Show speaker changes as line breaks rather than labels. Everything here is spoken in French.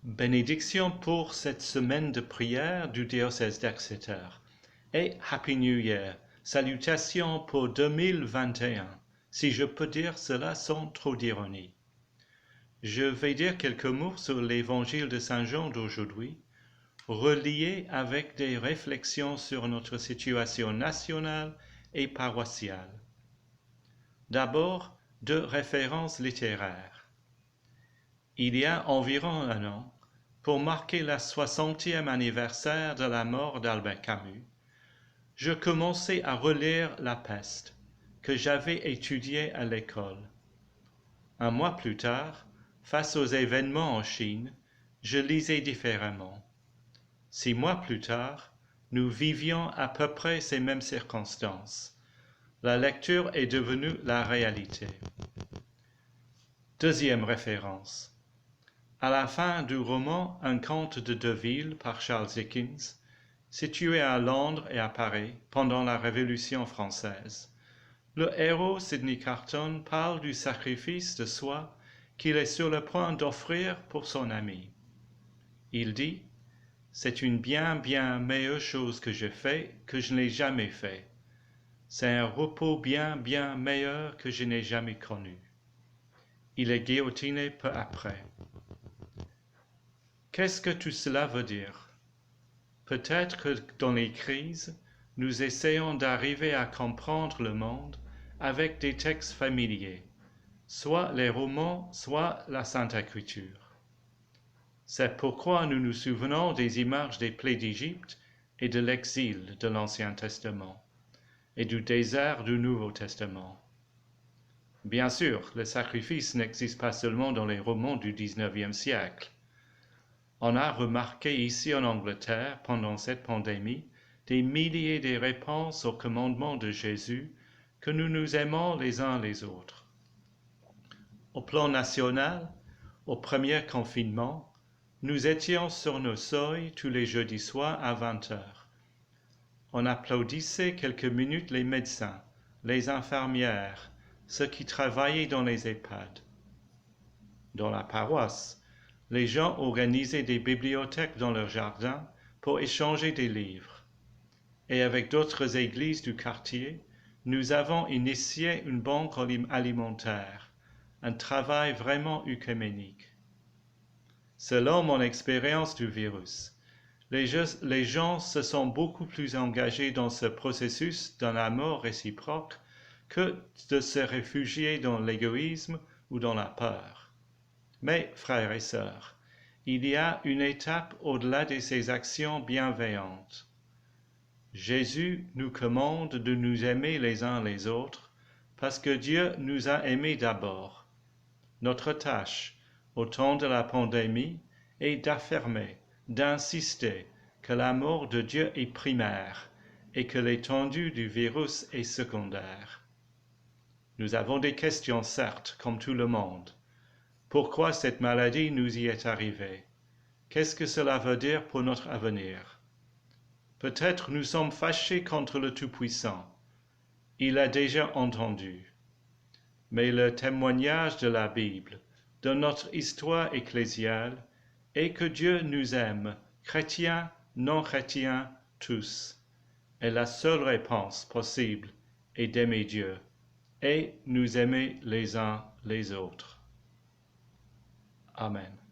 Bénédiction pour cette semaine de prière du diocèse d'Exeter et Happy New Year, salutations pour 2021, si je peux dire cela sans trop d'ironie. Je vais dire quelques mots sur l'évangile de Saint Jean d'aujourd'hui, relié avec des réflexions sur notre situation nationale et paroissiale. D'abord, deux références littéraires. Il y a environ un an, pour marquer le 60e anniversaire de la mort d'Albert Camus, je commençais à relire La Peste, que j'avais étudiée à l'école. Un mois plus tard, face aux événements en Chine, je lisais différemment. 6 mois plus tard, nous vivions à peu près ces mêmes circonstances. La lecture est devenue la réalité. Deuxième référence. À la fin du roman Un conte de Deville par Charles Dickens, situé à Londres et à Paris pendant la Révolution française, le héros Sidney Carton parle du sacrifice de soi qu'il est sur le point d'offrir pour son ami. Il dit « C'est une bien meilleure chose que je fais que je n'ai jamais fait. C'est un repos bien meilleur que je n'ai jamais connu. » Il est guillotiné peu après. Qu'est-ce que tout cela veut dire? Peut-être que dans les crises, nous essayons d'arriver à comprendre le monde avec des textes familiers, soit les romans, soit la Sainte Écriture. C'est pourquoi nous nous souvenons des images des plaies d'Égypte et de l'exil de l'Ancien Testament et du désert du Nouveau Testament. Bien sûr, le sacrifice n'existe pas seulement dans les romans du XIXe siècle. On a remarqué ici en Angleterre, pendant cette pandémie, des milliers de réponses au commandement de Jésus que nous nous aimons les uns les autres. Au plan national, au premier confinement, nous étions sur nos seuils tous les jeudis soirs à 20h. On applaudissait quelques minutes les médecins, les infirmières, ceux qui travaillaient dans les EHPAD. Dans la paroisse, les gens organisaient des bibliothèques dans leur jardin pour échanger des livres. Et avec d'autres églises du quartier, nous avons initié une banque alimentaire, un travail vraiment œcuménique. Selon mon expérience du virus, les gens se sont beaucoup plus engagés dans ce processus d'un amour réciproque que de se réfugier dans l'égoïsme ou dans la peur. Mais, frères et sœurs, il y a une étape au-delà de ces actions bienveillantes. Jésus nous commande de nous aimer les uns les autres parce que Dieu nous a aimés d'abord. Notre tâche, au temps de la pandémie, est d'affirmer, d'insister que l'amour de Dieu est primaire et que l'étendue du virus est secondaire. Nous avons des questions, certes, comme tout le monde. Pourquoi cette maladie nous y est arrivée? Qu'est-ce que cela veut dire pour notre avenir? Peut-être nous sommes fâchés contre le Tout-Puissant. Il a déjà entendu. Mais le témoignage de la Bible, de notre histoire ecclésiale, est que Dieu nous aime, chrétiens, non-chrétiens, tous. Et la seule réponse possible est d'aimer Dieu et nous aimer les uns les autres. Amen.